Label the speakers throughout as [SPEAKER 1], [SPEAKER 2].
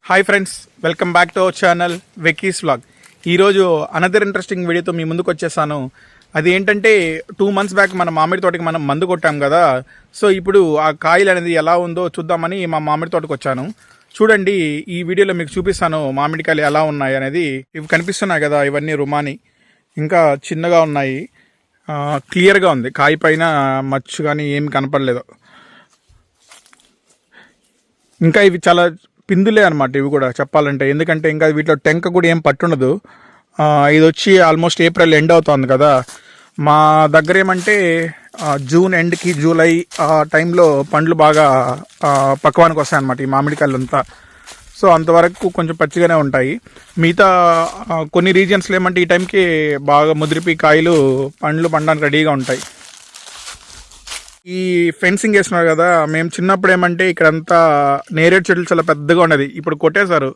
[SPEAKER 1] Hi friends, welcome back to our channel వెకీస్ vlog. ఈరోజు another interesting వీడియోతో మీ ముందుకు వచ్చేసాను. అది ఏంటంటే 2 months బ్యాక్ మన మామిడి తోటకి మనం మందు కొట్టాం కదా. సో ఇప్పుడు ఆ కాయలు అనేది ఎలా ఉందో చూద్దామని మా మామిడి తోటకు వచ్చాను. చూడండి, ఈ వీడియోలో మీకు చూపిస్తాను మామిడికాయలు ఎలా ఉన్నాయి అనేది. ఇవి కనిపిస్తున్నాయి కదా, ఇవన్నీ రుమాని ఇంకా చిన్నగా ఉన్నాయి. క్లియర్గా ఉంది, కాయ పైన మచ్చు కానీ ఏమి కనపడలేదు. ఇంకా ఇవి చాలా పిందులే అనమాట, ఇవి కూడా చెప్పాలంటే. ఎందుకంటే ఇంకా వీటిలో టెంక కూడా ఏం పట్టుండదు. ఇది వచ్చి ఆల్మోస్ట్ ఏప్రిల్ ఎండ్ అవుతుంది కదా. మా దగ్గర ఏమంటే జూన్ ఎండ్కి జూలై ఆ టైంలో పండ్లు బాగా పక్వానికి వస్తాయన్నమాట ఈ మామిడికాయలు అంతా. సో అంతవరకు కొంచెం పచ్చిగానే ఉంటాయి. మిగతా కొన్ని రీజియన్స్లో ఏమంటే ఈ టైంకి బాగా ముదిరిపి కాయలు పండ్లు పండడానికి రెడీగా ఉంటాయి. ఈ ఫెన్సింగ్ వేస్తున్నారు కదా, మేము చిన్నప్పుడు ఏమంటే ఇక్కడంతా నేరేడు చెట్లు చాలా పెద్దగా ఉండేది. ఇప్పుడు కొట్టేశారు,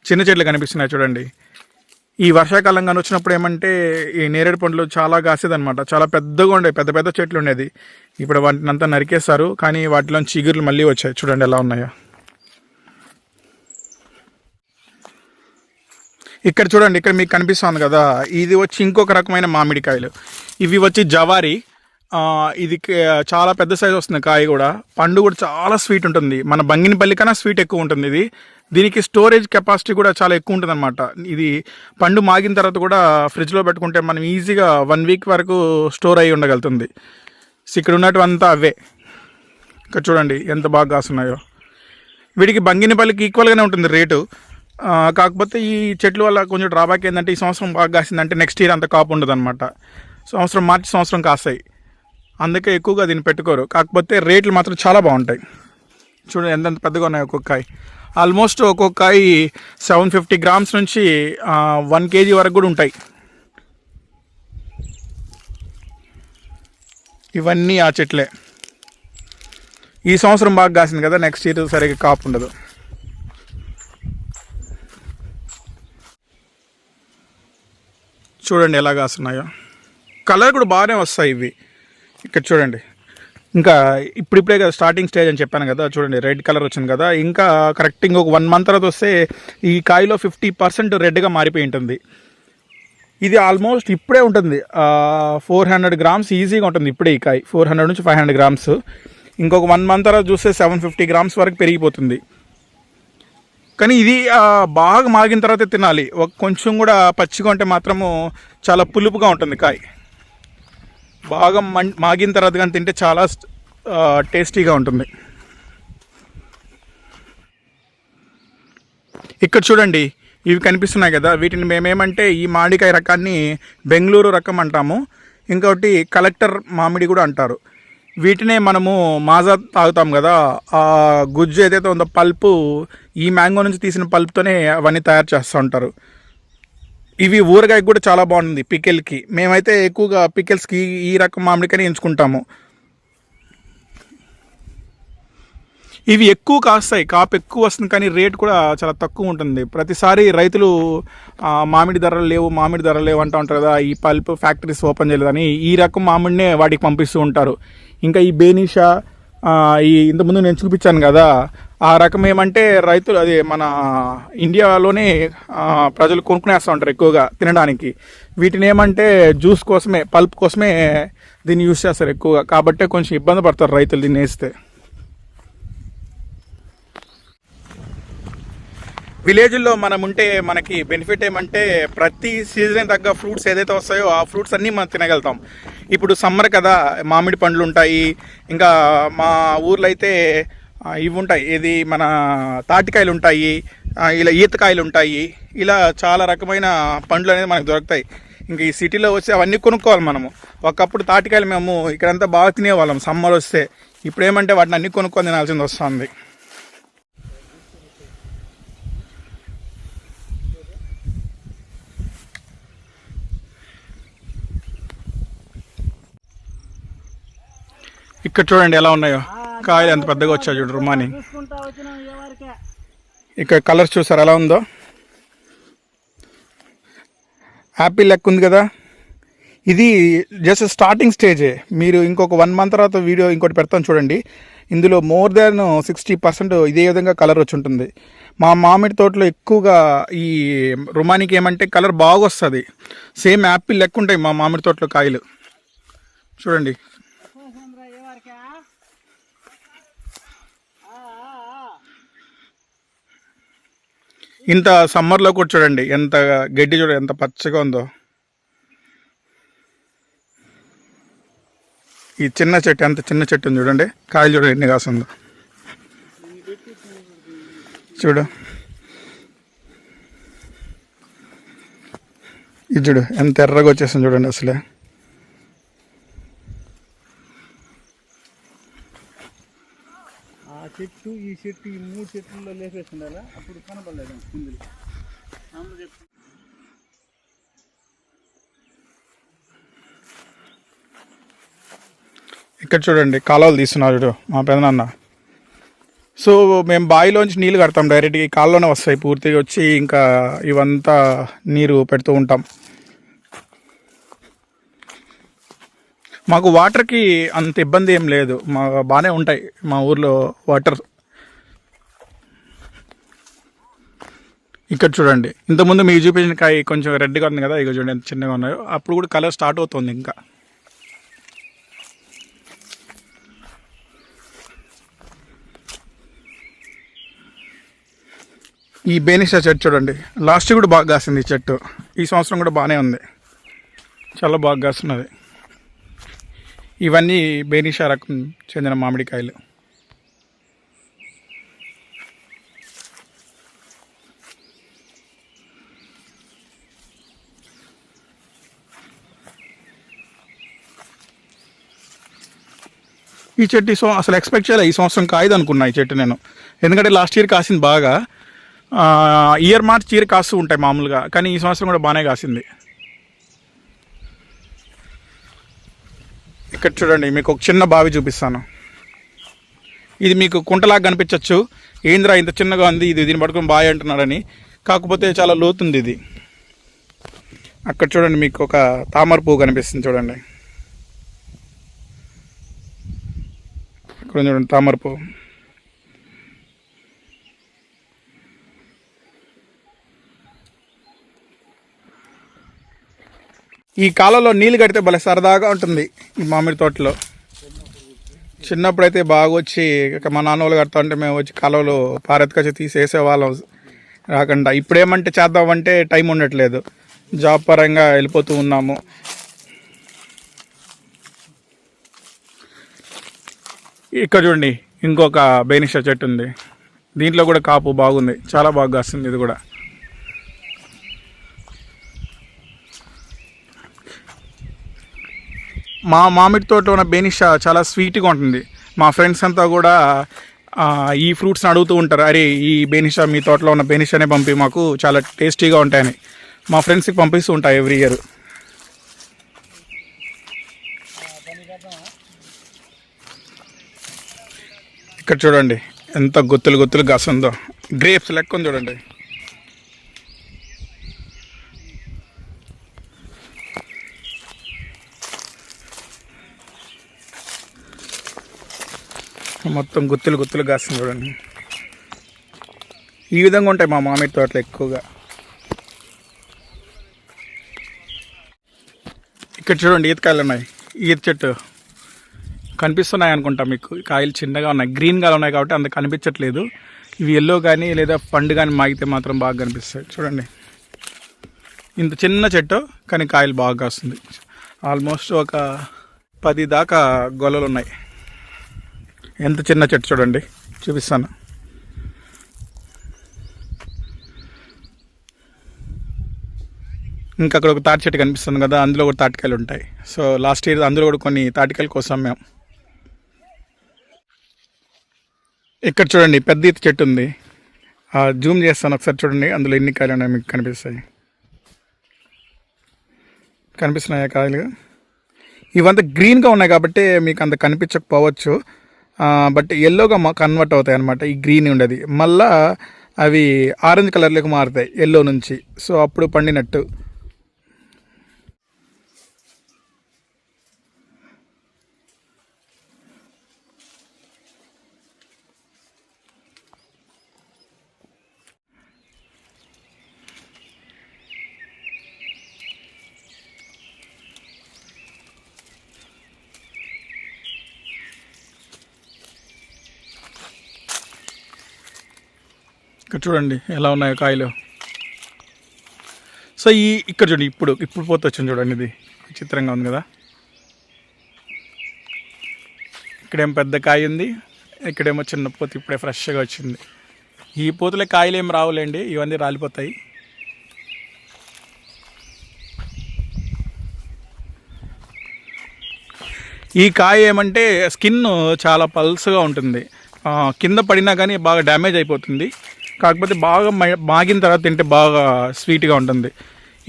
[SPEAKER 1] చిన్న చెట్లు కనిపిస్తున్నాయి చూడండి. ఈ వర్షాకాలం కానీ వచ్చినప్పుడు ఏమంటే ఈ నేరేడు పండ్లు చాలా కాసేది అనమాట. చాలా పెద్దగా ఉండేవి, పెద్ద పెద్ద చెట్లు ఉండేది. ఇప్పుడు వాటిని అంతా నరికేస్తారు, కానీ వాటిలో చిగుర్లు మళ్ళీ వచ్చాయి. చూడండి ఎలా ఉన్నాయో. ఇక్కడ చూడండి, ఇక్కడ మీకు కనిపిస్తుంది కదా, ఇది వచ్చి ఇంకొక రకమైన మామిడికాయలు. ఇవి వచ్చి జవారి. ఇది చాలా పెద్ద సైజ్ వస్తుంది కాయ కూడా. పండు కూడా చాలా స్వీట్ ఉంటుంది, మన బంగినపల్లి కన్నా స్వీట్ ఎక్కువ ఉంటుంది ఇది. దీనికి స్టోరేజ్ కెపాసిటీ కూడా చాలా ఎక్కువ ఉంటుంది అనమాట. ఇది పండు మాగిన తర్వాత కూడా ఫ్రిడ్జ్లో పెట్టుకుంటే మనం ఈజీగా 1 week వరకు స్టోర్ అయ్యి ఉండగలుగుతుంది. ఇక్కడ ఉన్నటువంతా అవే. ఇక్కడ చూడండి ఎంత బాగా కాస్తున్నాయో. వీటికి బంగినపల్లికి ఈక్వల్గానే ఉంటుంది రేటు. కాకపోతే ఈ చెట్ల వల్ల కొంచెం డ్రాబ్యాక్ ఏంటంటే, ఈ సంవత్సరం బాగా కాసిందంటే నెక్స్ట్ ఇయర్ అంత కాపు ఉండదు అనమాట. సంవత్సరం మార్చి సంవత్సరం కాస్తాయి, అందుకే ఎక్కువగా దీన్ని పెట్టుకోరు. కాకపోతే రేట్లు మాత్రం చాలా బాగుంటాయి. చూడండి ఎంత పెద్దగా ఉన్నాయి ఒక్కొక్క కాయ. ఆల్మోస్ట్ ఒక్కొక్క కాయ 750 grams నుంచి 1 kg వరకు కూడా ఉంటాయి. ఇవన్నీ ఆ చెట్లే. ఈ సంవత్సరం బాగా కాసింది కదా, నెక్స్ట్ ఇయర్ సరిగ్గా కాపు ఉండదు. చూడండి ఎలా కాస్తున్నాయో. కలర్ కూడా బాగానే వస్తాయి ఇవి. ఇక్కడ చూడండి, ఇంకా ఇప్పుడిప్పుడే కదా స్టార్టింగ్ స్టేజ్ అని చెప్పాను కదా. చూడండి రెడ్ కలర్ వచ్చింది కదా. ఇంకా కరెక్ట్ ఇంకొక 1 month తర్వాత వస్తే ఈ కాయలో 50% రెడ్గా మారిపోయి ఉంటుంది. ఇది ఆల్మోస్ట్ ఇప్పుడే ఉంటుంది 400 grams ఈజీగా ఉంటుంది ఇప్పుడే. ఈ కాయ 400 నుంచి 500 grams. ఇంకొక 1 month తర్వాత చూస్తే 750 grams వరకు పెరిగిపోతుంది. కానీ ఇది బాగా మాగిన తర్వాత తినాలి. కొంచెం కూడా పచ్చిగా ఉంటే మాత్రము చాలా పులుపుగా ఉంటుంది కాయ. బాగా మాగిన తర్వాత కానీ తింటే చాలా టేస్టీగా ఉంటుంది. ఇక్కడ చూడండి, ఇవి కనిపిస్తున్నాయి కదా, వీటిని మేమేమంటే ఈ మామిడికాయ రకాన్ని బెంగళూరు రకం అంటాము. ఇంకొకటి కలెక్టర్ మామిడి కూడా అంటారు. వీటినే మనము మాజా తాగుతాం కదా, ఆ గుజ్జు ఏదైతే ఉందో పల్పు, ఈ మ్యాంగో నుంచి తీసిన పల్పుతోనే అవన్నీ తయారు చేస్తూ ఉంటారు. ఇవి ఊరగాయకి కూడా చాలా బాగుంటుంది పికెల్కి. మేమైతే ఎక్కువగా పికెల్స్కి ఈ రకం మామిడికాయని ఎంచుకుంటాము. ఇవి ఎక్కువ కాస్తాయి, కాపు ఎక్కువ వస్తుంది, కానీ రేట్ కూడా చాలా తక్కువ ఉంటుంది. ప్రతిసారి రైతులు మామిడి ధరలు లేవు అంటూ ఉంటారు కదా, ఈ పల్ప్ ఫ్యాక్టరీస్ ఓపెన్ చేయలేదని. ఈ రకం మామిడినే వాటికి పంపిస్తూ ఉంటారు. ఇంకా ఈ బేనిషా, ఈ ఇంతకుముందు నేను చూపించాను కదా, ఆ రకం ఏమంటే రైతులు, అది మన ఇండియాలోనే ప్రజలు కొనుక్కునేస్తూ ఉంటారు ఎక్కువగా తినడానికి. వీటిని ఏమంటే జ్యూస్ కోసమే, పల్ప్ కోసమే దీన్ని యూజ్ చేస్తారు ఎక్కువగా. కాబట్టే కొంచెం ఇబ్బంది పడతారు రైతులు దీన్ని వేస్తే. విలేజ్లో మనం ఉంటే మనకి బెనిఫిట్ ఏమంటే, ప్రతి సీజన్ తగ్గ ఫ్రూట్స్ ఏదైతే వస్తాయో ఆ ఫ్రూట్స్ అన్నీ మనం తినగలుగుతాం. ఇప్పుడు సమ్మర్ కదా, మామిడి పండ్లు ఉంటాయి. ఇంకా మా ఊర్లో అయితే ఇవి ఉంటాయి, ఏది మన తాటికాయలు ఉంటాయి, ఇలా ఈతకాయలు ఉంటాయి. ఇలా చాలా రకమైన పండ్లు అనేది మనకు దొరుకుతాయి. ఇంకా ఈ సిటీలో వచ్చి అవన్నీ కొనుక్కోవాలి మనము. ఒకప్పుడు తాటికాయలు మేము ఇక్కడంతా బాగా తినేవాళ్ళం సమ్మర్ వస్తే. ఇప్పుడు ఏమంటే వాటిని అన్నీ కొనుక్కొని తినాల్సింది వస్తుంది. ఇక్కడ చూడండి ఎలా ఉన్నాయో కాయలు, ఎంత పెద్దగా వచ్చాయి చూడండి రుమాని. ఇక్కడ కలర్స్ చూసారు ఎలా ఉందో. యాపిల్ లెక్క ఉంది కదా. ఇది జస్ట్ స్టార్టింగ్ స్టేజే. మీరు ఇంకొక 1 month తర్వాత వీడియో ఇంకోటి పెడతాను చూడండి. ఇందులో మోర్ దాన్ 60% ఇదే విధంగా కలర్ వచ్చి ఉంటుంది. మా మామిడి తోటలో ఎక్కువగా ఈ రుమానికి ఏమంటే కలర్ బాగా వస్తుంది. సేమ్ యాపిల్ లెక్క ఉంటాయి మా మామిడి తోటలో కాయలు. చూడండి, ఇంత సమ్మర్లో కూడా చూడండి ఎంత గడ్డి, చూడండి ఎంత పచ్చగా ఉందో. ఈ చిన్న చెట్టు, ఎంత చిన్న చెట్టు ఉంది చూడండి, కాయలు చూడండి ఎన్ని కాస్తుందో. చూడు, ఇది చూడు ఎంత ఎర్రగా వచ్చేసింది చూడండి అసలే.
[SPEAKER 2] చెట్టు ఈ చెట్టు ఈ 3 చెట్లలో లేపేస్తుండాలా, అప్పుడు కనపడలేదు కుందులు.
[SPEAKER 1] ఇక్కడ చూడండి కాలువలు తీస్తున్నారు చూడు మా పెదనాన్న. సో మేము బావిలోంచి నీళ్ళు కడతాం డైరెక్ట్గా, ఈ కాలువలోనే వస్తాయి పూర్తిగా వచ్చి, ఇంకా ఇవంతా నీరు పెడుతూ ఉంటాం. మాకు వాటర్కి అంత ఇబ్బంది ఏం లేదు, మా బాగానే ఉంటాయి మా ఊర్లో వాటర్. ఇక్కడ చూడండి, ఇంతకుముందు మీకు చూపించిన కాయ కొంచెం రెడ్గా ఉంది కదా, ఇక చూడండి ఎంత చిన్నగా ఉన్నాయో. అప్పుడు కూడా కలర్ స్టార్ట్ అవుతుంది ఇంకా. ఈ బేనిషా చెట్టు చూడండి, లాస్ట్ కూడా బాగా కాసింది ఈ చెట్టు. ఈ సంవత్సరం కూడా బాగానే ఉంది, చాలా బాగా కాస్తున్నది. ఇవన్నీ బేనిషా రకం చెందిన మామిడికాయలు. ఈ చెట్టు అసలు ఎక్స్పెక్ట్ చేయలే ఈ సంవత్సరం కాయదు అనుకున్నా ఈ చెట్టు నేను, ఎందుకంటే లాస్ట్ ఇయర్ కాసింది బాగా. ఇయర్ మార్చ్ చీర కాస్తూ ఉంటాయి మామూలుగా, కానీ ఈ సంవత్సరం కూడా బాగానే కాసింది. ఇక్కడ చూడండి, మీకు ఒక చిన్న బావి చూపిస్తాను. ఇది మీకు కుంటలాగా కనిపించవచ్చు. ఏంద్రా ఇంత చిన్నగా ఉంది, ఇది దీన్ని పట్టుకొని బావి అంటున్నారని, కాకపోతే చాలా లోతుంది ఇది. అక్కడ చూడండి, మీకు ఒక తామర పువ్వు కనిపిస్తుంది చూడండి, ఇక్కడ చూడండి తామర పువ్వు. ఈ కాలంలో నీళ్ళు కడితే భలే సరదాగా ఉంటుంది ఈ మామిడి తోటలో. చిన్నప్పుడైతే బాగా వచ్చి మా నాన్న వాళ్ళు కడతా ఉంటే మేము వచ్చి కాలువలో పారెత్తుకొచ్చి తీసేసేవాళ్ళం రాకుండా. ఇప్పుడేమంటే చేద్దామంటే టైం ఉండట్లేదు, జాబ్ పరంగా వెళ్ళిపోతూ ఉన్నాము. ఇక్కడ చూడండి ఇంకొక బేనిషా చెట్టు ఉంది, దీంట్లో కూడా కాపు బాగుంది, చాలా బాగా వస్తుంది ఇది కూడా. మా మామిడి తోటలో ఉన్న బేనిషా చాలా స్వీట్గా ఉంటుంది. మా ఫ్రెండ్స్ అంతా కూడా ఈ ఫ్రూట్స్ని అడుగుతూ ఉంటారు, అరే ఈ బేనిషా మీ తోటలో ఉన్న బేనిషానే పంపి, మాకు చాలా టేస్టీగా ఉంటాయని మా ఫ్రెండ్స్కి పంపిస్తూ ఉంటాయి ఎవ్రీ ఇయర్. ఇక్కడ చూడండి ఎంత గుత్తులు గుత్తులు కాస్తుందో, గ్రేప్స్ లెక్క ఉంది చూడండి. మొత్తం గుత్తులు గుత్తులు కాస్తుంది చూడండి. ఈ విధంగా ఉంటాయి మా మామిడి తోటలు ఎక్కువగా. ఇక్కడ చూడండి ఈతకాయలు ఉన్నాయి, ఈత చెట్టు కనిపిస్తున్నాయి అనుకుంటా మీకు. కాయలు చిన్నగా ఉన్నాయి, గ్రీన్గా ఉన్నాయి కాబట్టి అంత కనిపించట్లేదు. ఇవి ఎల్లో కానీ లేదా పండు కానీ మాగితే మాత్రం బాగా కనిపిస్తాయి. చూడండి ఇంత చిన్న చెట్టు కానీ కాయలు బాగా కాస్తుంది. ఆల్మోస్ట్ ఒక 10 దాకా గొల్లలు ఉన్నాయి. ఎంత చిన్న చెట్టు చూడండి, చూపిస్తాను. ఇంకా అక్కడ ఒక తాటి చెట్టు కనిపిస్తుంది కదా, అందులో కూడా తాటికాయలు ఉంటాయి. సో లాస్ట్ ఇయర్ అందులో కూడా కొన్ని తాటికాయల కోసం మేము. ఇక్కడ చూడండి పెద్ద ఈత చెట్టు ఉంది, జూమ్ చేస్తాను ఒకసారి చూడండి, అందులో ఎన్ని కాయలు ఉన్నాయి మీకు కనిపిస్తాయి. కనిపిస్తున్నాయా కాయలు? ఇవంతా గ్రీన్గా ఉన్నాయి కాబట్టి మీకు అంత కనిపించకపోవచ్చు, బట్ ఎల్లోగా కన్వర్ట్ అవుతాయి అన్నమాట. ఈ గ్రీన్ ఉండేది మళ్ళా అవి ఆరెంజ్ కలర్లోకి మారుతాయి ఎల్లో నుంచి, సో అప్పుడు పండినట్టు. ఇక్కడ చూడండి ఎలా ఉన్నాయో కాయలు. సో ఇక్కడ చూడండి, ఇప్పుడు పోత వచ్చింది చూడండి, ఇది విచిత్రంగా ఉంది కదా. ఇక్కడేమో పెద్ద కాయ ఉంది, ఇక్కడేమో చిన్న పూత ఇప్పుడే ఫ్రెష్గా వచ్చింది. ఈ పూతలే కాయలు ఏం రావులేండి, ఇవన్నీ రాలిపోతాయి. ఈ కాయ ఏమంటే స్కిన్ చాలా పల్స్గా ఉంటుంది, కింద పడినా కానీ బాగా డ్యామేజ్ అయిపోతుంది. కాకపోతే బాగా మాగిన తర్వాత తింటే బాగా స్వీట్గా ఉంటుంది.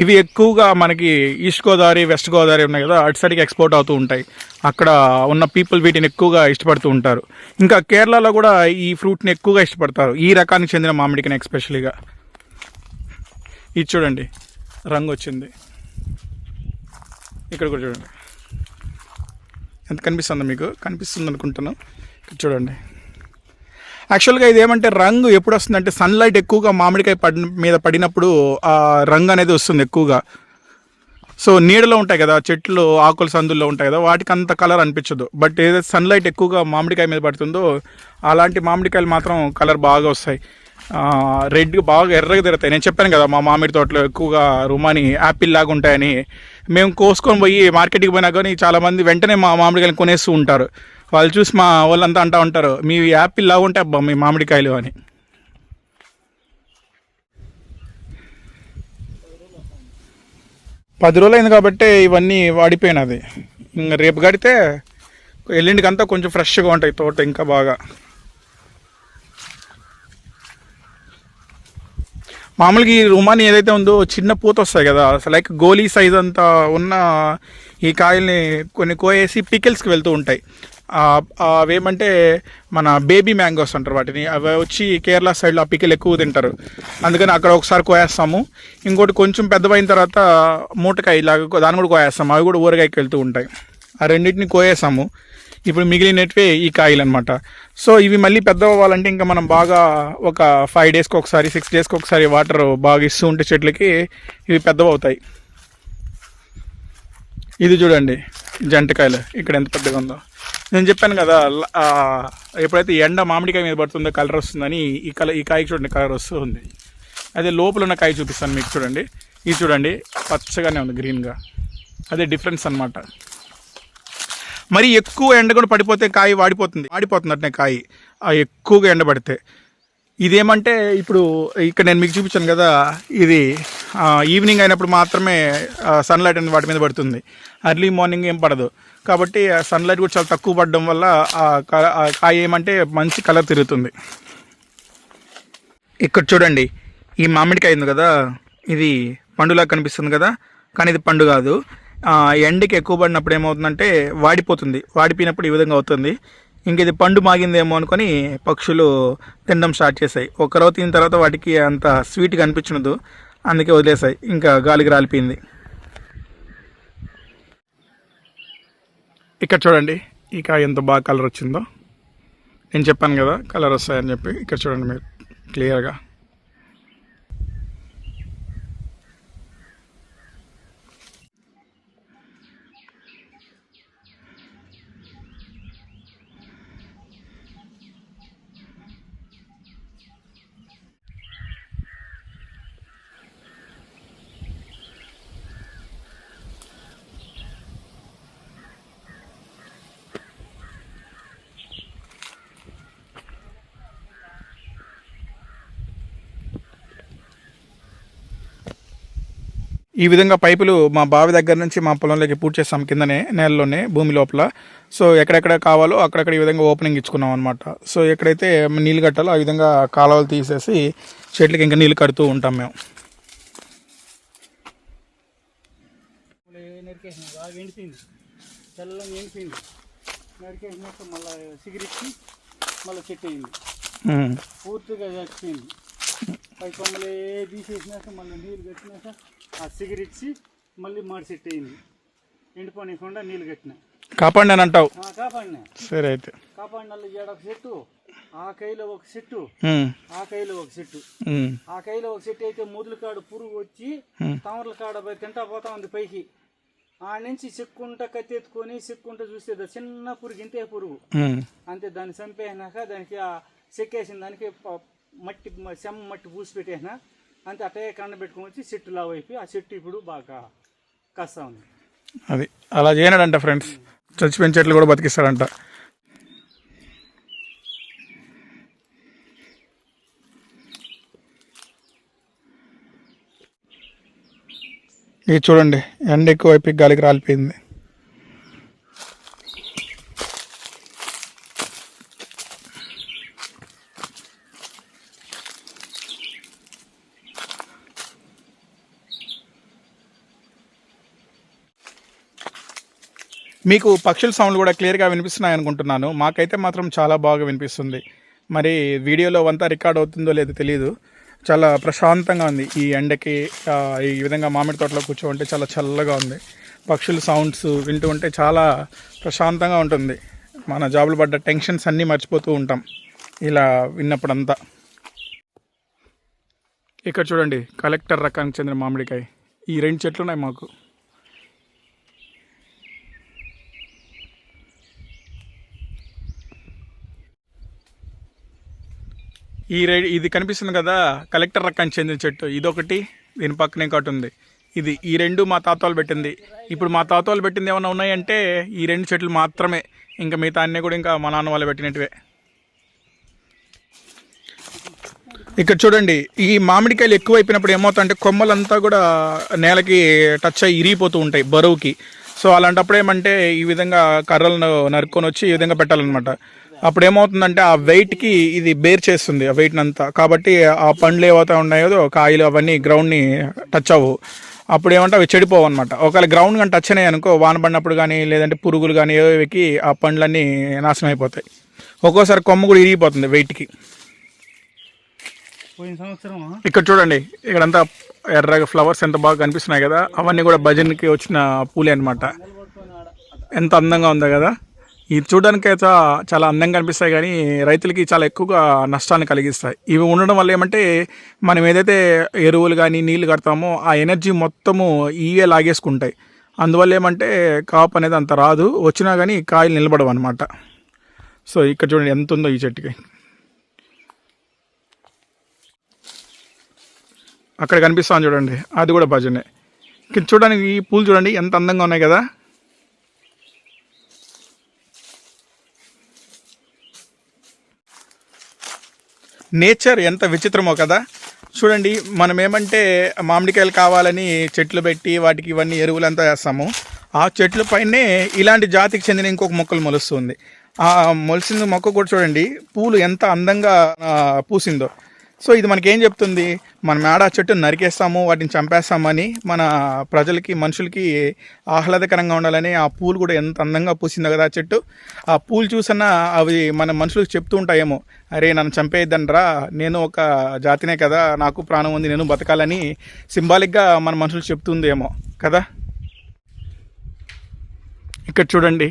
[SPEAKER 1] ఇవి ఎక్కువగా మనకి ఈస్ట్ గోదావరి, వెస్ట్ గోదావరి ఉన్నాయి కదా, అటు సైడ్కి ఎక్స్పోర్ట్ అవుతూ ఉంటాయి. అక్కడ ఉన్న పీపుల్ వీటిని ఎక్కువగా ఇష్టపడుతూ ఉంటారు. ఇంకా కేరళలో కూడా ఈ ఫ్రూట్ని ఎక్కువగా ఇష్టపడతారు, ఈ రకానికి చెందిన మామిడికాయని ఎక్స్పెషలీగా. ఇది చూడండి రంగు వచ్చింది, ఇక్కడ కూడా చూడండి ఎంత కనిపిస్తుందో, మీకు కనిపిస్తుంది అనుకుంటున్నాను. చూడండి, యాక్చువల్గా ఇది ఏమంటే రంగు ఎప్పుడు వస్తుందంటే సన్లైట్ ఎక్కువగా మామిడికాయ మీద పడినప్పుడు ఆ రంగు అనేది వస్తుంది ఎక్కువగా. సో నీడలో ఉంటాయి కదా చెట్లు, ఆకుల సందుల్లో ఉంటాయి కదా, వాటికి అంత కలర్ అనిపించదు. బట్ ఏదైతే సన్లైట్ ఎక్కువగా మామిడికాయ మీద పడుతుందో అలాంటి మామిడికాయలు మాత్రం కలర్ బాగా వస్తాయి, రెడ్ బాగా ఎర్రగా తిరుగుతాయి. నేను చెప్పాను కదా మా మామిడి తోటలో ఎక్కువగా రుమాని యాపిల్ లాగా ఉంటాయని. మేము కోసుకొని పోయి మార్కెట్కి పోయినా కానీ చాలామంది వెంటనే మా మామిడికాయలు కొనేస్తూ ఉంటారు. వాళ్ళు చూసి మా వాళ్ళంతా అంటూ ఉంటారు, మీ యాపిల్ లాగా ఉంటాయి అబ్బా మీ మామిడికాయలు అని. పది రోజులు అయింది కాబట్టి ఇవన్నీ వాడిపోయినది. ఇంకా రేపు గడితే ఎల్లుండికంతా కొంచెం ఫ్రెష్గా ఉంటాయి తోట ఇంకా బాగా. మామూలుగా ఈ రుమాని ఏదైతే ఉందో చిన్న పూత వస్తాయి కదా, అసలు లైక్ గోలీ సైజ్ అంతా ఉన్న ఈ కాయల్ని కొన్ని కోయేసి పికిల్స్కి వెళ్తూ ఉంటాయి. అవేమంటే మన బేబీ మ్యాంగోస్ అంటారు వాటిని. అవి వచ్చి కేరళ సైడ్లో ఆ పికిల్ ఎక్కువ తింటారు, అందుకని అక్కడ ఒకసారి కోయేస్తాము. ఇంకోటి కొంచెం పెద్దవైన తర్వాత మూటకాయ ఇలాగ దాన్ని కూడా కోయేస్తాము, అవి కూడా ఊరగాయకి వెళ్తూ ఉంటాయి. ఆ రెండింటిని కోయేసాము. ఇప్పుడు మిగిలినట్వే ఈ కాయలు అనమాట. సో ఇవి మళ్ళీ పెద్ద అవ్వాలంటే ఇంకా మనం బాగా ఒక 5 డేస్కి ఒకసారి 6 డేస్కి ఒకసారి వాటర్ బాగా ఇస్తూ ఉంటే చెట్లకి ఇవి పెద్దవవుతాయి. ఇది చూడండి జంటకాయలు ఇక్కడ ఎంత పెద్దగా ఉందో. నేను చెప్పాను కదా ఎప్పుడైతే ఎండ మామిడికాయ మీద పడుతుందో కలర్ వస్తుందని, ఈ కాయకి చూడండి కలర్ వస్తుంది. అదే లోపల ఉన్న కాయ చూపిస్తాను మీకు, చూడండి. ఇది చూడండి పచ్చగానే ఉంది గ్రీన్గా, అదే డిఫరెన్స్ అనమాట. మరి ఎక్కువ ఎండ కూడా పడిపోతే కాయ వాడిపోతుందటనే కాయ ఎక్కువగా ఎండ పడితే. ఇదేమంటే ఇప్పుడు ఇక్కడ నేను మీకు చూపించాను కదా, ఇది ఈవినింగ్ అయినప్పుడు మాత్రమే సన్లైట్ అనేది వాటి మీద పడుతుంది, ఎర్లీ మార్నింగ్ ఏం పడదు. కాబట్టి సన్లైట్ కూడా చాలా తక్కువ పడడం వల్ల ఆ కాయ ఏమంటే మంచి కలర్ తిరుగుతుంది. ఇక్కడ చూడండి ఈ మామిడికాయ ఉంది కదా, ఇది పండులాగా కనిపిస్తుంది కదా, కానీ ఇది పండు కాదు. ఎండకి ఎక్కువ పడినప్పుడు ఏమవుతుందంటే వాడిపోతుంది, వాడిపోయినప్పుడు ఈ విధంగా అవుతుంది. ఇంక ఇది పండు మాగిందేమో అనుకొని పక్షులు తినడం స్టార్ట్ చేశాయి. ఒక రోజు తిన్న తర్వాత వాటికి అంత స్వీట్గా అనిపించదు, అందుకే వదిలేసాయి, ఇంకా గాలికి రాలిపోయింది. ఇక్కడ చూడండి ఈ కాయ ఎంత బాగా కలర్ వచ్చిందో. నేను చెప్పాను కదా కలర్ వస్తాయని చెప్పి. ఇక్కడ చూడండి మీరు క్లియర్గా. ఈ విధంగా పైపులు మా బావి దగ్గర నుంచి మా పొలంలోకి పూర్తి చేస్తాం, కిందనే నేలలోనే భూమి లోపల. సో ఎక్కడెక్కడ కావాలో అక్కడక్కడ ఈ విధంగా ఓపెనింగ్ ఇచ్చుకున్నాం అనమాట. సో ఎక్కడైతే నీళ్ళు కట్టాలో ఆ విధంగా కాలువలు తీసేసి చెట్లకి ఇంకా నీళ్ళు కడుతూ ఉంటాం మేము.
[SPEAKER 2] బాగా ఎండిపోయింది, చల్లంగా ఎండిపోయింది. నరికేసినాక మళ్ళీ సిగరెట్కి మళ్ళీ చెట్టు అయింది, పూర్తిగా చచ్చిపోయింది. పై కొమ్మలే తీసేసినాక మళ్ళీ నీళ్ళు కట్టినాక ఆ సిగరెట్సి మళ్ళీ మాడి సెట్ అయింది. ఎండిపోనీయకుండా నీళ్ళు కట్టినా
[SPEAKER 1] కాపాడినా అంటావు.
[SPEAKER 2] కాపాడినా
[SPEAKER 1] సరే అయితే
[SPEAKER 2] కాపాడిన ఒక చెట్టు, ఆ కైలో ఒక చెట్టు, ఆ కైలో ఒక చెట్టు. ఆ కైలో ఒక చెట్టు అయితే ముదులు కాడు పురుగు వచ్చి తమరల కాడ పోయి తింటా పోతా ఉంది పైకి. ఆ నుంచి చెక్కుంటా కత్తెత్తుకొని చెక్కుంటా చూస్తే చిన్న పురుగు, ఇంతే పురుగు అంతే. దాన్ని చంపేసినాక దానికి ఆ చెక్కేసిన దానికి సెమ్మ మట్టి పూసి పెట్టేసిన అంతే అట్టే కండ పెట్టుకొని వచ్చి చెట్టు లావు అయిపోయి ఆ చెట్టు ఇప్పుడు బాగా కాస్తా ఉంది.
[SPEAKER 1] అది అలా చేయనాడంట ఫ్రెండ్స్, చచ్చిపోయిన చెట్లు కూడా బతికిస్తాడంట. ఇది చూడండి, ఎండ ఎక్కువ అయిపోయి గాలికి రాలిపోయింది. మీకు పక్షుల సౌండ్లు కూడా క్లియర్గా వినిపిస్తున్నాయి అనుకుంటున్నాను. మాకైతే మాత్రం చాలా బాగా వినిపిస్తుంది. మరి వీడియోలో అంతా రికార్డ్ అవుతుందో లేదో తెలియదు. చాలా ప్రశాంతంగా ఉంది ఈ ఎండకి. ఈ విధంగా మామిడి తోటలో కూర్చోంటే చాలా చల్లగా ఉంది. పక్షుల సౌండ్స్ వింటూ ఉంటే చాలా ప్రశాంతంగా ఉంటుంది. మన జాబులు పడ్డ టెన్షన్స్ అన్నీ మర్చిపోతూ ఉంటాం ఇలా విన్నప్పుడంతా. ఇక్కడ చూడండి, కలెక్టర్ రకానికి చెందిన మామిడికాయ. ఈ 2 చెట్లు ఉన్నాయి మాకు. ఇది కనిపిస్తుంది కదా, కలెక్టర్ రకానికి చెందిన చెట్టు. ఇదొకటి, దీని పక్కనే ఒకటి ఉంది. ఈ 2 మా తాత వాళ్ళు పెట్టింది. ఇప్పుడు మా తాత వాళ్ళు పెట్టింది ఏమైనా ఉన్నాయంటే ఈ 2 చెట్లు మాత్రమే. ఇంకా మిగతా అన్నీ కూడా ఇంకా మా నాన్న వాళ్ళు పెట్టినట్టువే. ఇక్కడ చూడండి, ఈ మామిడికాయలు ఎక్కువ అయిపోయినప్పుడు ఏమవుతాయంటే కొమ్మలంతా కూడా నేలకి టచ్ అయ్యి ఇరిగిపోతూ ఉంటాయి బరువుకి. సో అలాంటప్పుడు ఏమంటే ఈ విధంగా కర్రలను నరుక్కొని వచ్చి ఈ విధంగా పెట్టాలన్నమాట. అప్పుడు ఏమవుతుందంటే ఆ వెయిట్కి ఇది బేర్ చేస్తుంది, ఆ వెయిట్ని అంతా. కాబట్టి ఆ పండ్లు ఏవైతే ఉన్నాయో కాయలు అవన్నీ గ్రౌండ్ని టచ్ అవ్వవు. అప్పుడు ఏమంటే అవి చెడిపోవు అనమాట. ఒకవేళ గ్రౌండ్ కానీ టచ్ అయినాయి అనుకో, వాన పడినప్పుడు కానీ లేదంటే పురుగులు కానీ ఏవేకి ఆ పండ్లన్నీ నాశనం అయిపోతాయి. ఒక్కోసారి కొమ్మ కూడా ఇరిగిపోతుంది వెయిట్కి. ఇక్కడ చూడండి, ఇక్కడంతా ఎర్రగా ఫ్లవర్స్ ఎంత బాగా కనిపిస్తున్నాయి కదా, అవన్నీ కూడా భజన్కి వచ్చిన పూలే అనమాట. ఎంత అందంగా ఉందో కదా. ఇది చూడడానికి అయితే చాలా అందంగా కనిపిస్తాయి కానీ రైతులకి చాలా ఎక్కువగా నష్టాన్ని కలిగిస్తాయి. ఇవి ఉండడం వల్ల ఏమంటే మనం ఏదైతే ఎరువులు కానీ నీళ్లు కడతామో ఆ ఎనర్జీ మొత్తము ఇవే లాగేసుకుంటాయి. అందువల్ల ఏమంటే కాపు అనేది అంత రాదు, వచ్చినా కానీ కాయలు నిలబడవు అనమాట. సో ఇక్కడ చూడండి ఎంత ఉందో ఈ చెట్టుకి. అక్కడ కనిపిస్తాను చూడండి, అది కూడా భజనే. ఇక్కడ చూడడానికి ఈ పూలు చూడండి ఎంత అందంగా ఉన్నాయి కదా. నేచర్ ఎంత విచిత్రమో కదా. చూడండి, మనం ఏమంటే మామిడికాయలు కావాలని చెట్లు పెట్టి వాటికి ఇవన్నీ ఎరువులంతా వేస్తాము. ఆ చెట్ల పైనే ఇలాంటి జాతికి చెందిన ఇంకొక మొక్కలు మొలుస్తుంది. ఆ మొలిసిన మొక్క కూడా చూడండి పూలు ఎంత అందంగా పూసిందో. సో ఇది మనకేం చెప్తుంది, మనం ఆడ చెట్టును నరికేస్తాము, వాటిని చంపేస్తామని మన ప్రజలకి మనుషులకి ఆహ్లాదకరంగా ఉండాలని ఆ పూలు కూడా ఎంత అందంగా పూసిందో కదా ఆ చెట్టు. ఆ పూలు చూసన్నా అవి మన మనుషులకు చెప్తూ ఉంటాయేమో, అరే నన్ను చంపేయద్దండ్రా, నేను ఒక జాతినే కదా, నాకు ప్రాణం ఉంది, నేను బతకాలని సింబాలిక్గా మన మనుషులు చెప్తుందేమో కదా. ఇక్కడ చూడండి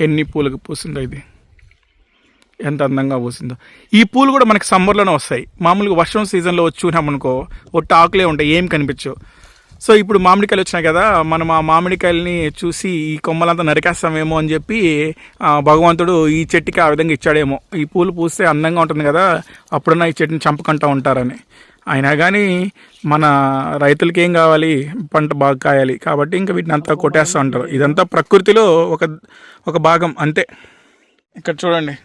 [SPEAKER 1] ఎన్ని పూలకు పూసిందో, ఇది ఎంత అందంగా పూసిందో. ఈ పూలు కూడా మనకి సమ్మర్లోనే వస్తాయి. మామూలుగా వర్షం సీజన్లో వచ్చి చూసామనుకో ఒట్టి ఆకులే ఉంటాయి, ఏం కనిపించవు. సో ఇప్పుడు మామిడికాయలు వచ్చినాయి కదా, మనం ఆ మామిడికాయలని చూసి ఈ కొమ్మలంతా నరికేస్తామేమో అని చెప్పి భగవంతుడు ఈ చెట్టుకి ఆ విధంగా ఇచ్చాడేమో. ఈ పూలు పూస్తే అందంగా ఉంటుంది కదా, అప్పుడన్నా ఈ చెట్టుని చంపకంటూ ఉంటారని. అయినా కానీ మన రైతులకి ఏం కావాలి, పంట బాగా కాయాలి. కాబట్టి ఇంకా వీటిని అంతా కొట్టేస్తూ ఉంటారు. ఇదంతా ప్రకృతిలో ఒక భాగం అంతే. ఇక్కడ చూడండి,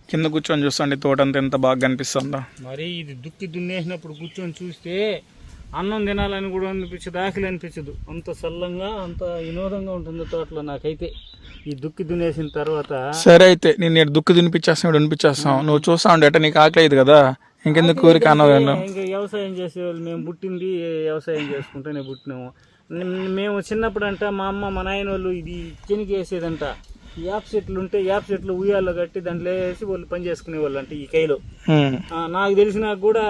[SPEAKER 1] కింద కూర్చొని చూస్తాండి తోటంతా ఎంత బాగా కనిపిస్తుందో.
[SPEAKER 2] మరి ఇది దున్నేసినప్పుడు కూర్చొని చూస్తే అన్నం తినాలని కూడా అనిపించదు, ఆకలి అనిపించదు. అంత చల్లంగా అంత వినోదంగా ఉంటుంది తోటలో. నాకైతే ఈ దున్నేసిన తర్వాత
[SPEAKER 1] సరే అయితే నేను దున్నిపించేస్తాం, నువ్వు చూస్తా ఉండే అట, నీకు ఆకలి అయ్యేది కదా, ఇంకెందుకు కోరిక అన్నది.
[SPEAKER 2] ఇంకా వ్యవసాయం చేసేవాళ్ళు, మేము పుట్టింది వ్యవసాయం చేసుకుంటేనే పుట్టినాము. మేము చిన్నప్పుడు అంట మా అమ్మ మా నాయన వాళ్ళు ఇది చెనికి వేసేదంట. యాప్ చెట్లు ఉంటే యాప్ చెట్లు ఉయ్యాల్లో కట్టి దాంట్లో వేసి వాళ్ళు పని చేసుకునే వాళ్ళు అంటే ఈ కైలో. నాకు తెలిసినాక కూడా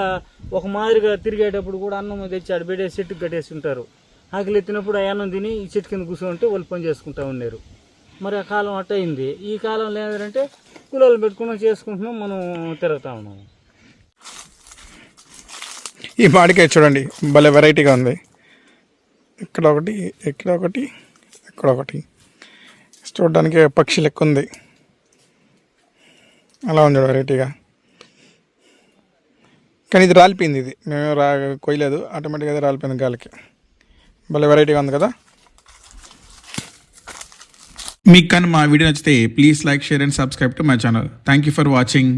[SPEAKER 2] ఒక మాదిరిగా తిరిగేటప్పుడు కూడా అన్నం తెచ్చి అడబెట్టే చెట్టుకు కట్టేసి ఉంటారు. ఆకలి ఎత్తినప్పుడు ఆ అన్నం తిని ఈ చెట్టు కింద కూర్చోంటే వాళ్ళు పని చేసుకుంటూ ఉన్నారు. మరి ఆ కాలం అట్ట అయింది. ఈ కాలంలో ఏంటంటే కూలీలు పెట్టుకున్నాం, చేసుకుంటున్నాం, మనం తిరుగుతా ఉన్నాం.
[SPEAKER 1] ఈ మామిడికాయ చూడండి భలే వెరైటీగా ఉంది. ఇక్కడ ఒకటి, ఇక్కడ ఒకటి, ఇక్కడ ఒకటి. చూడడానికి పక్షి లెక్క ఉంది, అలా ఉంది వెరైటీగా. కానీ ఇది రాలిపోయింది, ఇది మేము కొయ్యలేదు, ఆటోమేటిక్గా అది రాలిపోయింది గాలికి. భలే వెరైటీగా ఉంది కదా. మీకు కానీ మా వీడియో నచ్చితే please like, share and subscribe to my channel. Thank you for watching.